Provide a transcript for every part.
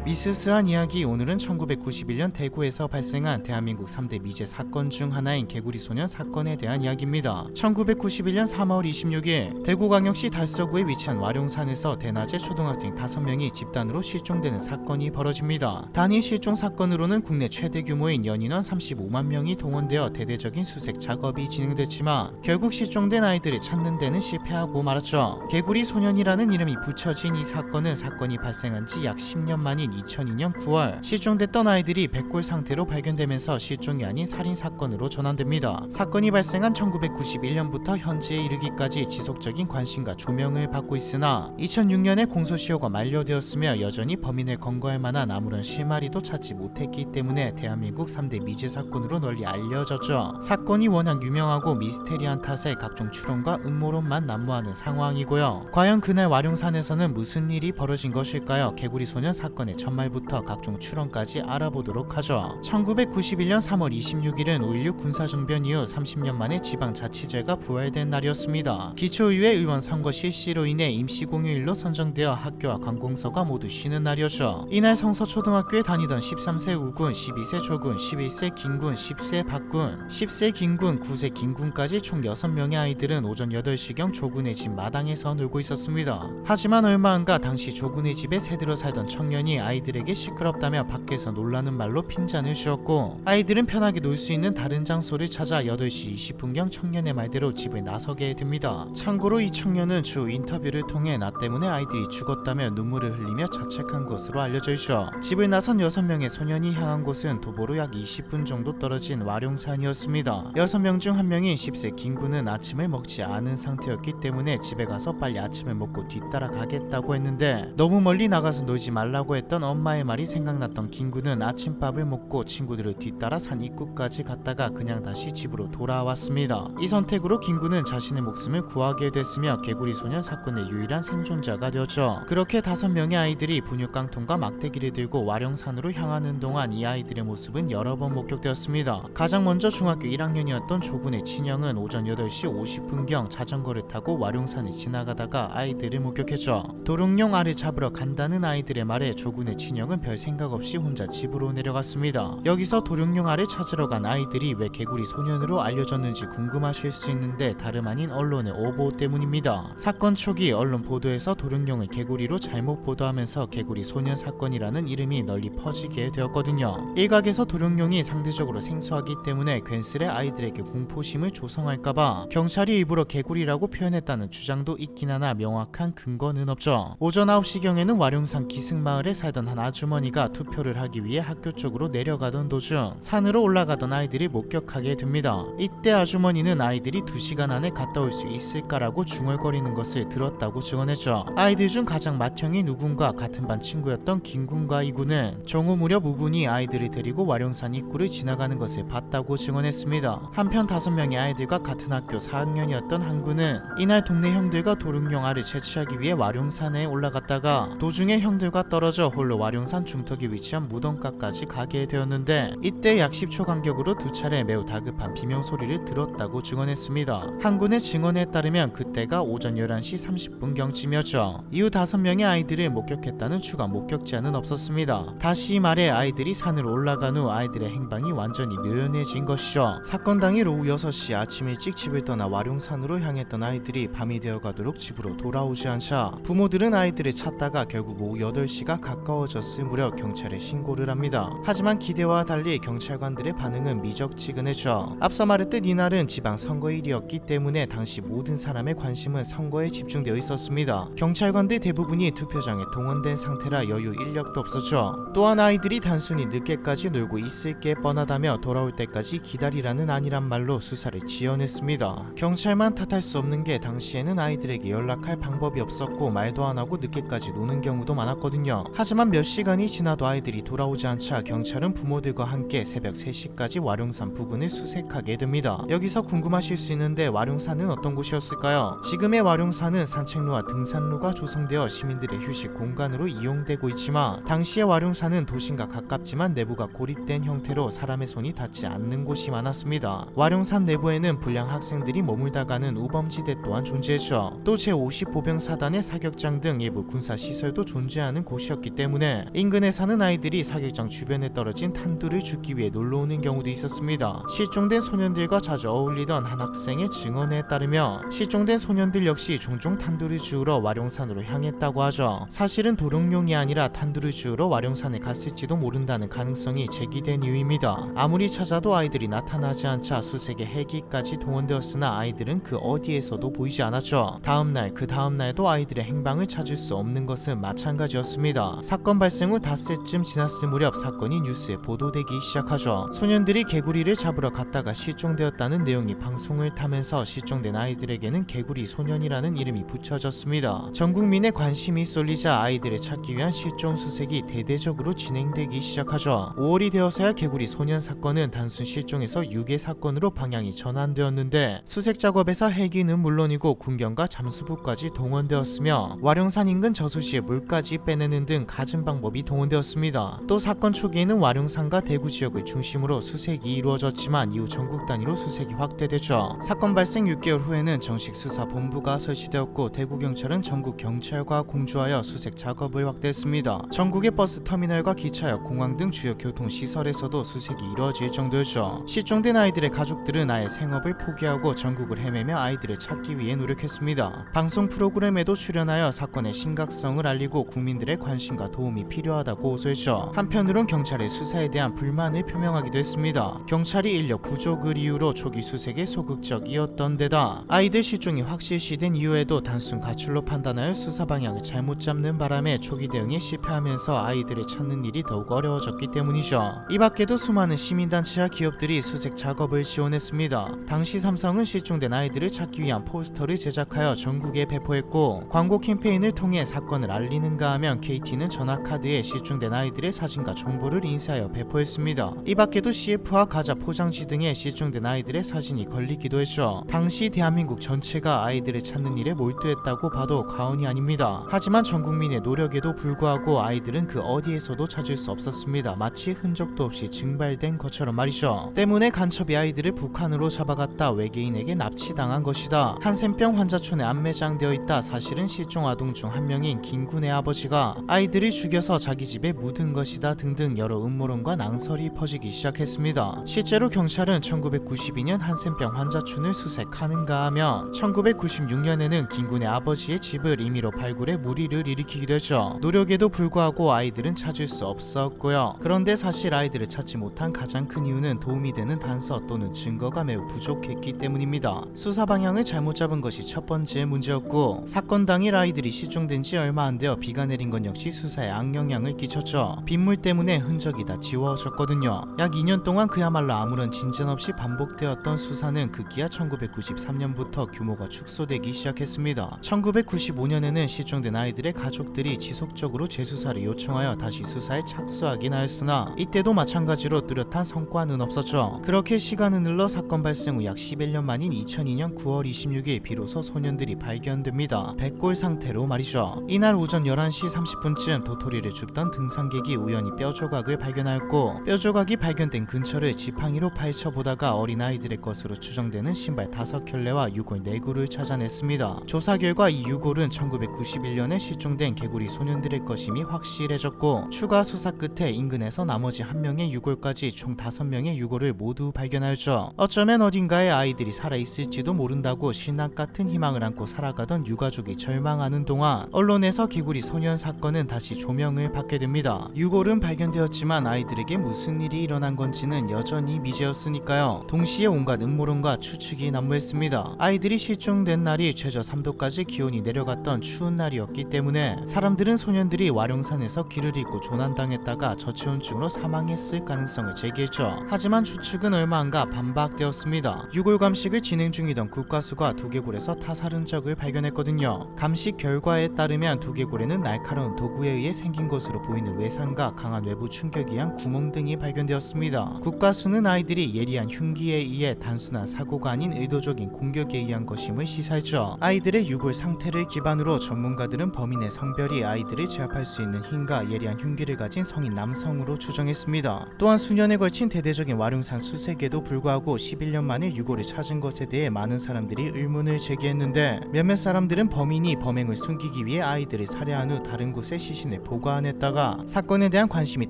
미스스한 이야기. 오늘은 1991년 대구에서 발생한 대한민국 3대 미제 사건 중 하나인 개구리 소년 사건에 대한 이야기입니다. 1991년 3월 26일 대구광역시 달서구에 위치한 와룡산에서 대낮에 초등학생 5명이 집단으로 실종되는 사건이 벌어집니다. 단일 실종 사건으로는 국내 최대 규모인 연인원 35만 명이 동원되어 대대적인 수색 작업이 진행됐지만 결국 실종된 아이들을 찾는 데는 실패하고 말았죠. 개구리 소년이라는 이름이 붙여진 이 사건은 사건이 발생한 지 약 10년 만인 2002년 9월 실종됐던 아이들이 백골 상태로 발견되면서 실종이 아닌 살인사건으로 전환됩니다. 사건이 발생한 1991년부터 현재에 이르기까지 지속적인 관심과 조명을 받고 있으나 2006년에 공소시효가 만료되었으며 여전히 범인을 검거할 만한 아무런 실마리도 찾지 못했기 때문에 대한민국 3대 미제 사건으로 널리 알려졌죠. 사건이 워낙 유명하고 미스테리한 탓에 각종 추론과 음모론만 난무하는 상황이고요. 과연 그날 와룡산에서는 무슨 일이 벌어진 것일까요? 개구리 소년 사건의 전말부터 각종 추론까지 알아보도록 하죠. 1991년 3월 26일은 5.16 군사정변 이후 30년 만에 지방자치제가 부활된 날이었습니다. 기초의회 의원 선거 실시로 인해 임시공휴일로 선정되어 학교와 관공서가 모두 쉬는 날이었죠. 이날 성서초등학교에 다니던 13세 우군, 12세 조군, 11세 김군, 10세 박군, 10세 김군, 9세 김군까지 총 6명의 아이들은 오전 8시경 조군의 집 마당에서 놀고 있었습니다. 하지만 얼마 안가 당시 조군의 집에 새들어 살던 청년이 아이들에게 시끄럽다며 밖에서 놀라는 말로 핀잔을 주었고, 아이들은 편하게 놀 수 있는 다른 장소를 찾아 8시 20분경 청년의 말대로 집을 나서게 됩니다. 참고로 이 청년은 주 인터뷰를 통해 나 때문에 아이들이 죽었다며 눈물을 흘리며 자책한 것으로 알려져 있죠. 집을 나선 6명의 소년이 향한 곳은 도보로 약 20분 정도 떨어진 와룡산이었습니다. 6명 중 1명인 10세 김군은 아침을 먹지 않은 상태였기 때문에 집에 가서 빨리 아침을 먹고 뒤따라 가겠다고 했는데, 너무 멀리 나가서 놀지 말라고 했던 엄마의 말이 생각났던 김군은 아침밥을 먹고 친구들을 뒤따라 산 입구까지 갔다가 그냥 다시 집으로 돌아왔습니다. 이 선택으로 김군은 자신의 목숨을 구하게 됐으며 개구리 소년 사건의 유일한 생존자가 되었죠. 그렇게 5명의 아이들이 분유깡통과 막대기를 들고 와룡산으로 향하는 동안 이 아이들의 모습은 여러 번 목격되었습니다. 가장 먼저 중학교 1학년이었던 조군의 친형은 오전 8시 50분경 자전거를 타고 와룡산을 지나가다가 아이들을 목격했죠. 도롱뇽 알을 잡으러 간다는 아이들의 말에 조군의 친형은 별 생각 없이 혼자 집으로 내려갔습니다. 여기서 도롱뇽 알을 찾으러 간 아이들이 왜 개구리 소년으로 알려졌는지 궁금하실 수 있는데 다름 아닌 언론의 오보 때문입니다. 사건 초기 언론 보도에서 도롱뇽을 개구리로 잘못 보도하면서 개구리 소년 사건이라는 이름이 널리 퍼지게 되었거든요. 일각에서 도롱뇽이 상대적으로 생소하기 때문에 괜스레 아이들에게 공포심을 조성할까봐 경찰이 일부러 개구리라고 표현했다는 주장도 있긴 하나 명확한 근거는 없죠. 오전 9시경에는 와룡산 기승마을에 살던 한 아주머니가 투표를 하기 위해 학교 쪽으로 내려가던 도중 산으로 올라가던 아이들이 목격하게 됩니다. 이때 아주머니는 아이들이 2시간 안에 갔다 올 수 있을까라고 중얼거리는 것을 들었다고 증언했죠. 아이들 중 가장 맏형인 우군과 같은 반 친구였던 김군과 이군은 정오 무렵 우군이 아이들을 데리고 와룡산 입구를 지나가는 것을 봤다고 증언했습니다. 한편 5명의 아이들과 같은 학교 4학년이었던 한 군은 이날 동네 형들과 도롱뇽 알을 채취하기 위해 와룡산에 올라갔다가 도중에 형들과 떨어져 홀로 와룡산 중턱에 위치한 무덤가까지 가게 되었는데, 이때 약 10초 간격으로 2차례 매우 다급한 비명소리를 들었다고 증언했습니다. 한 군의 증언에 따르면 그때가 오전 11시 30분경쯤이었죠. 이후 5명의 아이들을 목격했다는 추가 목격자는 없었습니다. 다시 말해 아이들이 산으로 올라간 후 아이들의 행방이 완전히 묘연해진 것이죠. 사건 당일 오후 6시 아침 일찍 집을 떠나 와룡산으로 향했던 아이들이 밤이 되어가도록 집으로 돌아오지 않자 부모들은 아이들을 찾다가 결국 오후 8시가 가까워졌을 무렵 경찰에 신고를 합니다. 하지만 기대와 달리 경찰관들의 반응은 미적지근했죠. 앞서 말했듯 이날은 지방선거일이었기 때문에 당시 모든 사람의 관심은 선거에 집중되어 있었습니다. 경찰관들 대부분이 투표장에 동원된 상태라 여유 인력도 없었죠. 또한 아이들이 단순히 늦게까지 놀고 있을 게 뻔하다며 돌아올 때까지 기다리라는 아니란 말로 수사를 지연했습니다. 경찰만 탓할 수 없는 게 당시에는 아이들에게 연락할 방법이 없었고 말도 안 하고 늦게까지 노는 경우도 많았거든요. 하지만 몇 시간이 지나도 아이들이 돌아오지 않자 경찰은 부모들과 함께 새벽 3시까지 와룡산 부근을 수색하게 됩니다. 여기서 궁금하실 수 있는데 와룡산은 어떤 곳이었을까요? 지금의 와룡산은 산책로와 등산로가 조성되어 시민들의 휴식 공간으로 이용되고 있지만, 당시의 와룡산은 도심과 가깝지만 내부가 고립된 형태로 사람의 손이 닿지 않는 곳이 많았습니다. 와룡산 내부에는 불량 학생들이 머물다가는 우범지대 또한 존재했죠. 또 제50보병사단의 사격장 등 일부 군사시설도 존재하는 곳이었기 때문에 때문에 인근에 사는 아이들이 사격장 주변에 떨어진 탄두를 줍기 위해 놀러오는 경우도 있었습니다. 실종된 소년들과 자주 어울리던 한 학생의 증언에 따르면 실종된 소년들 역시 종종 탄두를 주우러 와룡산으로 향했다고 하죠. 사실은 도롱뇽이 아니라 탄두를 주우러 와룡산에 갔을지도 모른다는 가능성이 제기된 이유입니다. 아무리 찾아도 아이들이 나타나지 않자 수색에 헬기까지 동원되었으나 아이들은 그 어디에서도 보이지 않았죠. 다음날 그 다음날도 아이들의 행방을 찾을 수 없는 것은 마찬가지였습니다. 사건 발생 후 닷새쯤 지났을 무렵 사건이 뉴스에 보도되기 시작하죠. 소년들이 개구리를 잡으러 갔다가 실종되었다는 내용이 방송을 타면서 실종된 아이들에게는 개구리 소년이라는 이름이 붙여졌습니다. 전 국민의 관심이 쏠리자 아이들을 찾기 위한 실종 수색이 대대적으로 진행되기 시작하죠. 5월이 되어서야 개구리 소년 사건은 단순 실종에서 유괴 사건으로 방향이 전환되었는데 수색 작업에서 헬기는 물론이고 군경과 잠수부까지 동원되었으며 와룡산 인근 저수지에 물까지 빼내는 등 갖은 방법이 동원되었습니다. 또 사건 초기에는 와룡산과 대구 지역을 중심으로 수색이 이루어졌지만 이후 전국 단위로 수색이 확대됐죠. 사건 발생 6개월 후에는 정식 수사본부가 설치되었고 대구경찰은 전국 경찰과 공조하여 수색 작업을 확대했습니다. 전국의 버스 터미널과 기차역, 공항 등 주요 교통시설에서도 수색이 이루어질 정도였죠. 실종된 아이들의 가족들은 아예 생업을 포기하고 전국을 헤매며 아이들을 찾기 위해 노력했습니다. 방송 프로그램에도 출연하여 사건의 심각성을 알리고 국민들의 관심과 도움이 필요하다고 호소했죠. 한편으론 경찰의 수사에 대한 불만을 표명하기도 했습니다. 경찰이 인력 부족을 이유로 초기 수색에 소극적이었던 데다 아이들 실종이 확실시된 이후에도 단순 가출로 판단하여 수사 방향을 잘못 잡는 바람에 초기 대응에 실패하면서 아이들을 찾는 일이 더욱 어려워졌기 때문이죠. 이 밖에도 수많은 시민단체와 기업들이 수색 작업을 지원했습니다. 당시 삼성은 실종된 아이들을 찾기 위한 포스터를 제작하여 전국에 배포했고 광고 캠페인을 통해 사건을 알리는가 하면 KT는 전화카드에 실종된 아이들의 사진과 정보를 인쇄하여 배포했습니다. 이 밖에도 CF와 과자 포장지 등에 실종된 아이들의 사진이 걸리기도 했죠. 당시 대한민국 전체가 아이들을 찾는 일에 몰두했다고 봐도 과언이 아닙니다. 하지만 전 국민의 노력에도 불구하고 아이들은 그 어디에서도 찾을 수 없었습니다. 마치 흔적도 없이 증발된 것처럼 말이죠. 때문에 간첩이 아이들을 북한으로 잡아갔다 외계인에게 납치당한 것이다. 한센병 환자촌에 안매장되어 있다. 사실은 실종 아동 중 한 명인 김군의 아버지가 아이들을 죽여서 자기 집에 묻은 것이다 등등 여러 음모론과 낭설이 퍼지기 시작했습니다. 실제로 경찰은 1992년 한센병 환자촌을 수색하는가 하면 1996년에는 김군의 아버지의 집을 임의로 발굴해 무리를 일으키기도 했죠. 노력에도 불구하고 아이들은 찾을 수 없었고요. 그런데 사실 아이들을 찾지 못한 가장 큰 이유는 도움이 되는 단서 또는 증거가 매우 부족했기 때문입니다. 수사 방향을 잘못 잡은 것이 첫 번째 문제였고 사건 당일 아이들이 실종된 지 얼마 안 되어 비가 내린 건 역시 수사에 악영향을 끼쳤죠. 빗물 때문에 흔적이 다 지워졌거든요. 약 2년 동안 그야말로 아무런 진전 없이 반복되었던 수사는 급기야 1993년부터 규모가 축소되기 시작했습니다. 1995년에는 실종된 아이들의 가족들이 지속적으로 재수사를 요청하여 다시 수사에 착수하긴 하였으나 이때도 마찬가지로 뚜렷한 성과는 없었죠. 그렇게 시간은 흘러 사건 발생 후 약 11년 만인 2002년 9월 26일 비로소 소년들이 발견됩니다. 백골 상태로 말이죠. 이날 오전 11시 30분쯤 도토리를 줍던 등산객이 우연히 뼈조각을 발견하였고 뼈조각이 발견된 근처를 지팡이로 파헤쳐보다가 어린아이들의 것으로 추정되는 신발 5켤레와 유골 4구를 찾아냈습니다. 조사 결과 이 유골은 1991년에 실종된 개구리 소년들의 것임이 확실해졌고 추가 수사 끝에 인근에서 나머지 한 명의 유골까지 총 5명의 유골을 모두 발견하였죠. 어쩌면 어딘가에 아이들이 살아있을지도 모른다고 신학 같은 희망을 안고 살아가던 유가족이 절망하는 동안 언론에서 개구리 소년 사건은 다시 조명을 받게 됩니다. 유골은 발견되었지만 아이들에게 무슨 일이 일어난 건지는 여전히 미지였으니까요. 동시에 온갖 음모론과 추측이 난무했습니다. 아이들이 실종된 날이 최저 3도까지 기온이 내려갔던 추운 날이었기 때문에 사람들은 소년들이 와룡산에서 길을 잃고 조난당했다가 저체온증으로 사망했을 가능성을 제기했죠. 하지만 추측은 얼마 안가 반박되었습니다. 유골 감식을 진행 중이던 국과수가 두개골에서 타살 흔적을 발견했거든요. 감식 결과에 따르면 두개골에는 날카로운 도구에 의해 생긴 것으로 보이는 외상과 강한 외부 충격에 의한 구멍 등이 발견되었습니다. 국과수는 아이들이 예리한 흉기에 의해 단순한 사고가 아닌 의도적인 공격에 의한 것임을 시사했죠. 아이들의 유골 상태를 기반으로 전문가들은 범인의 성별이 아이들을 제압할 수 있는 힘과 예리한 흉기를 가진 성인 남성으로 추정했습니다. 또한 수년에 걸친 대대적인 와룡산 수색에도 불구하고 11년 만에 유골을 찾은 것에 대해 많은 사람들이 의문을 제기했는데 몇몇 사람들은 범인이 범행을 숨기기 위해 아이들을 살해한 후 다른 곳에 시신을 보관했다가 사건에 대한 관심이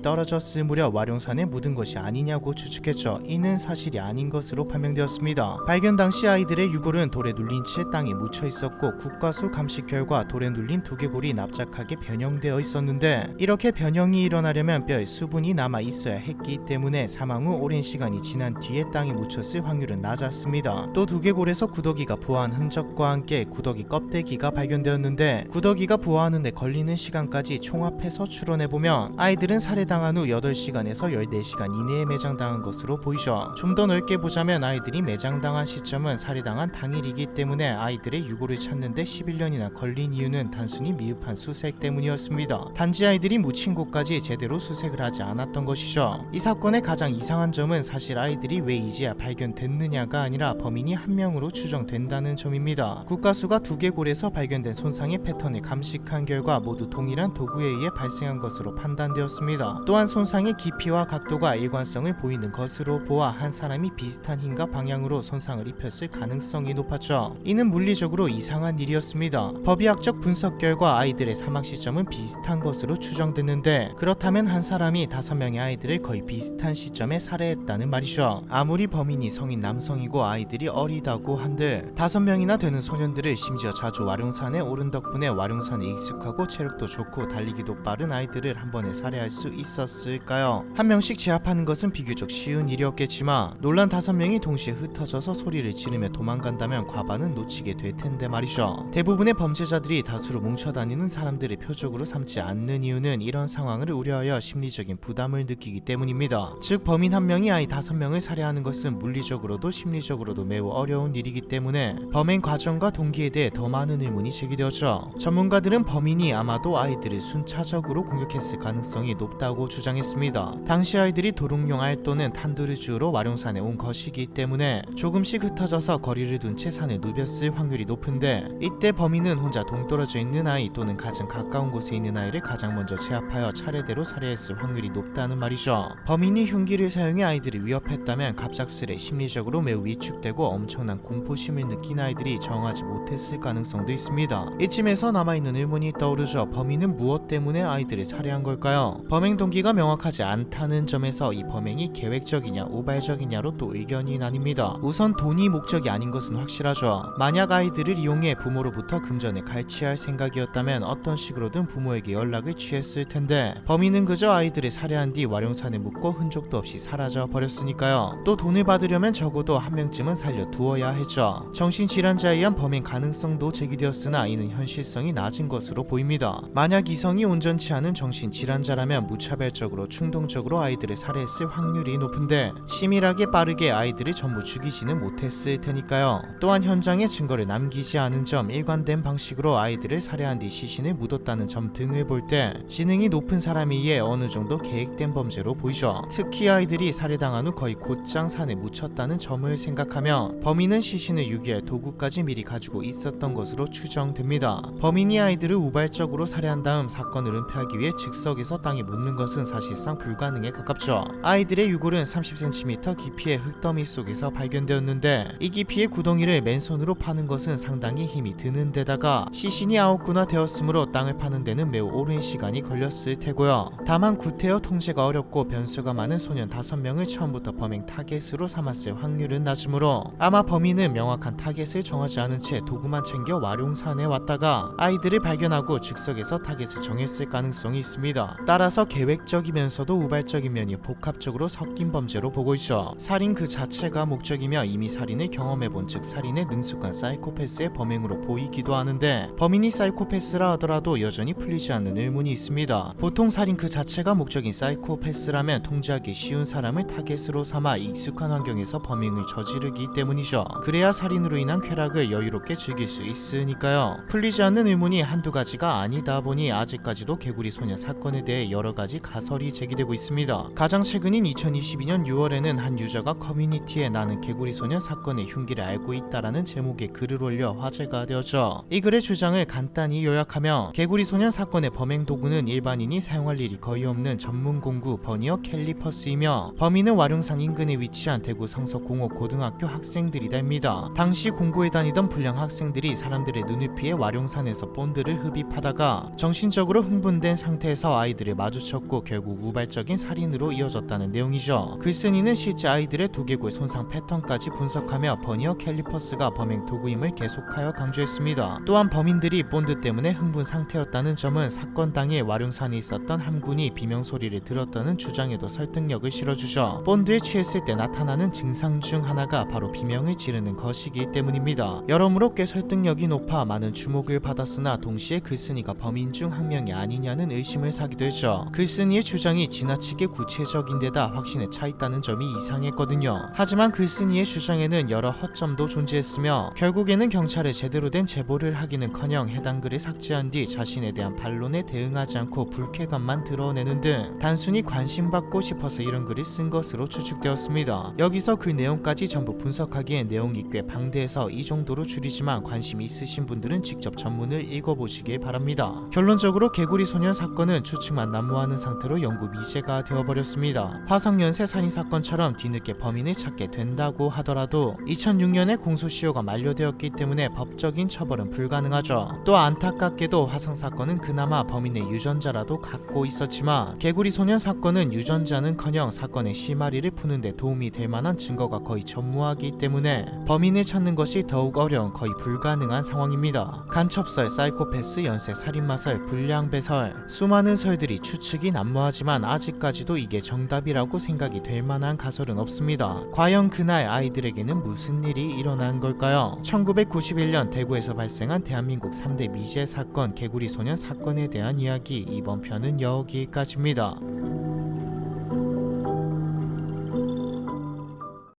떨어졌을 무렵 와룡산에 묻은 것이 아니냐고 추측했죠. 이는 사실이 아닌 것으로 판명되었습니다. 발견 당시 아이들의 유골은 돌에 눌린 채 땅에 묻혀 있었고 국과수 감식 결과 돌에 눌린 두개골이 납작하게 변형되어 있었는데 이렇게 변형이 일어나려면 뼈에 수분이 남아 있어야 했기 때문에 사망 후 오랜 시간이 지난 뒤에 땅에 묻혔을 확률은 낮았습니다. 또 두개골에서 구더기가 부화한 흔적과 함께 구더기 껍데기가 발견되었는데 구더기가 부화하는 데 걸리는 시간까지 총합해서 추론해보면 아이들은 살해당한 후 8시간에서 14시간 이내에 매장당한 것으로 보이죠. 좀 더 넓게 보자면 아이들이 매장당한 시점은 살해당한 당일이기 때문에 아이들의 유골을 찾는데 11년이나 걸린 이유는 단순히 미흡한 수색 때문이었습니다. 단지 아이들이 묻힌 곳까지 제대로 수색을 하지 않았던 것이죠. 이 사건의 가장 이상한 점은 사실 아이들이 왜 이제야 발견됐느냐가 아니라 범인이 한 명으로 추정된다는 점입니다. 국과수가 두개골에서 발견된 손상의 패턴을 감식한 결과 모두 동일한 도구에 의해 발생한 것으로 판단되었습니다. 또한 손상의 깊이와 각도가 일관성을 보이는 것으로 보아 한 사람이 비슷한 힘과 방향으로 손상을 입혔을 가능성이 높았죠. 이는 물리적으로 이상한 일이었습니다. 법의학적 분석 결과 아이들의 사망 시점은 비슷한 것으로 추정됐는데 그렇다면 한 사람이 5명의 아이들을 거의 비슷한 시점에 살해했다는 말이죠. 아무리 범인이 성인 남성이고 아이들이 어리다고 한들 5명이나 되는 소년들을 심지어 자주 와룡산에 오른 덕분에 와룡산에 익숙하고 체력도 좋고 달리기도 빠른 아이들을 한 번에 살해할 수 있었을까요? 한 명씩 제압하는 것은 비교적 쉬운 일이었겠지만 놀란 5명이 동시에 흩어져서 소리를 지르며 도망간다면 과반은 놓치게 될 텐데 말이죠. 대부분의 범죄자들이 다수로 뭉쳐다니는 사람들을 표적으로 삼지 않는 이유는 이런 상황을 우려하여 심리적인 부담을 느끼기 때문입니다. 즉 범인 한 명이 아이 5명을 살해하는 것은 물리적으로도 심리적으로도 매우 어려운 일이기 때문에 범행 과정과 동기에 대해 더 많은 의문이 제기되었죠. 전문가들은 범인이 아마도 아이들을 순차적으로 공격했을 가능성이 높다고 주장했습니다. 당시 아이들이 도롱뇽 알 또는 탄두를 주우러 와룡산에 온 것이기 때문에 조금씩 흩어져서 거리를 둔 채 산을 누볐을 확률이 높은데 이때 범인은 혼자 동떨어져 있는 아이 또는 가장 가까운 곳에 있는 아이를 가장 먼저 제압하여 차례대로 살해했을 확률이 높다는 말이죠. 범인이 흉기를 사용해 아이들을 위협했다면 갑작스레 심리적으로 매우 위축되고 엄청난 공포심을 느낀 아이들이 정하지 못했을 가능성도 있습니다. 이쯤에서 남아있는 의문이 떠오르죠. 범인은 무엇 때문에 아이들을 살해한 걸까요? 범행 동기가 명확하지 않다는 점에서 이 범행이 계획적이냐 우발적이냐로 또 의견이 나뉩니다. 우선 돈이 목적이 아닌 것은 확실하죠. 만약 아이들을 이용해 부모로부터 금전을 갈취할 생각이었다면 어떤 식으로든 부모에게 연락을 취했을 텐데 범인은 그저 아이들을 살해한 뒤 와룡산에 묻고 흔적도 없이 사라져 버렸으니까요. 또 돈을 받으려면 적어도 한 명쯤은 살려두어야 했죠. 정신질환자에 의한 범행 가능성도 제기되었으나 이는 현실성이 낮은 것으로 보입니다. 만약 이성이 온전치 않은 정신질환자라면 무차별적으로 충동적으로 아이들을 살해했을 확률이 높은데 치밀하게 빠르게 아이들을 전부 죽이지는 못했을 테니까요. 또한 현장에 증거를 남기지 않은 점, 일관된 방식으로 아이들을 살해한 뒤 시신을 묻었다는 점 등을 볼 때 지능이 높은 사람에 의해 어느 정도 계획된 범죄로 보이죠. 특히 아이들이 살해당한 후 거의 곧장 산에 묻혔다는 점을 생각하면 범인은 시신을 유기할 도구까지 미리 가지고 있었던 것으로 추정됩니다. 범인이 아이들을 우발적으로 살해한 다음 사건을 은폐하기 위해 즉석에서 땅에 묻는 것은 사실상 불가능에 가깝죠. 아이들의 유골은 30cm 깊이의 흙더미 속에서 발견되었는데 이 깊이의 구덩이를 맨손으로 파는 것은 상당히 힘이 드는 데다가 시신이 9구나 되었으므로 땅을 파는 데는 매우 오랜 시간이 걸렸을 테고요. 다만 구태여 통제가 어렵고 변수가 많은 소년 5명을 처음부터 범행 타겟으로 삼았을 확률은 낮으므로 아마 범인은 명확한 타겟을 정하지 않은 채 도구만 챙겨 와룡산에 왔다가 아이들을 발견하고 즉석에서 타겟을 정했을 가능성이 있습니다. 따라서 계획적이면서도 우발적인 면이 복합적으로 섞인 범죄로 보고 있죠. 살인 그 자체가 목적이며 이미 살인을 경험해본 즉 살인에 능숙한 사이코패스의 범행으로 보이기도 하는데 범인이 사이코패스라 하더라도 여전히 풀리지 않는 의문이 있습니다. 보통 살인 그 자체가 목적인 사이코패스라면 통제하기 쉬운 사람을 타겟으로 삼아 익숙한 환경에서 범행을 저지르기 때문이죠. 그래야 살인으로 인한 쾌락을 여유롭게 즐길 수 있으니까요. 풀리지 않는 의문이 한두 가지가 아니다 보니 아직까지도 개구리 소년 사건에 대해 여러 가지 가설이 제기되고 있습니다. 가장 최근인 2022년 6월에는 한 유저가 커뮤니티에 나는 개구리 소년 사건의 흉기를 알고 있다라는 제목의 글을 올려 화제가 되었죠. 이 글의 주장을 간단히 요약하면 개구리 소년 사건의 범행 도구는 일반인이 사용할 일이 거의 없는 전문 공구 버니어 캘리퍼스이며 범인은 와룡산 인근에 위치한 대구 성서공업 고등학교 학생들이다입니다. 당시 공고에 다니던 불량 학생들이 사람들의 눈을 피해 와룡산에서 본드를 흡입하다가 정신적으로 폭력으로 흥분된 상태에서 아이들을 마주쳤고 결국 우발적인 살인으로 이어졌다는 내용이죠. 글쓴이는 실제 아이들의 두개골 손상 패턴까지 분석하며 버니어 캘리퍼스가 범행 도구임을 계속하여 강조했습니다. 또한 범인들이 본드 때문에 흥분 상태였다는 점은 사건 당일 와룡산에 있었던 함군이 비명소리를 들었다는 주장에도 설득력을 실어주죠. 본드에 취했을 때 나타나는 증상 중 하나가 바로 비명을 지르는 것이기 때문입니다. 여러모로 꽤 설득력이 높아 많은 주목을 받았으나 동시에 글쓴이가 범인 중 한 명이 아니냐는 의심을 사기도 했죠. 글쓴이의 주장이 지나치게 구체적인데다 확신에 차있다는 점이 이상했거든요. 하지만 글쓴이의 주장에는 여러 허점도 존재했으며 결국에는 경찰에 제대로 된 제보를 하기는커녕 해당 글을 삭제한 뒤 자신에 대한 반론에 대응하지 않고 불쾌감만 드러내는 등 단순히 관심받고 싶어서 이런 글을 쓴 것으로 추측되었습니다. 여기서 그 내용까지 전부 분석하기엔 내용이 꽤 방대해서 이 정도로 줄이지만 관심 있으신 분들은 직접 전문을 읽어보시길 바랍니다. 결론적으로 개구리 소년 사건은 추측만 난무하는 상태로 영구 미제가 되어버렸습니다. 화성연쇄 살인사건처럼 뒤늦게 범인을 찾게 된다고 하더라도 2006년에 공소시효가 만료되었기 때문에 법적인 처벌은 불가능하죠. 또 안타깝게도 화성사건은 그나마 범인의 유전자라도 갖고 있었지만 개구리 소년 사건은 유전자는커녕 사건의 실마리를 푸는데 도움이 될 만한 증거가 거의 전무하기 때문에 범인을 찾는 것이 더욱 어려운 거의 불가능한 상황입니다. 간첩설, 사이코패스, 연쇄 살인마설, 불량배설 수많은 설들이 추측이 난무하지만 아직까지도 이게 정답이라고 생각이 될 만한 가설은 없습니다. 과연 그날 아이들에게는 무슨 일이 일어난 걸까요? 1991년 대구에서 발생한 대한민국 3대 미제 사건 개구리 소년 사건에 대한 이야기, 이번 편은 여기까지입니다.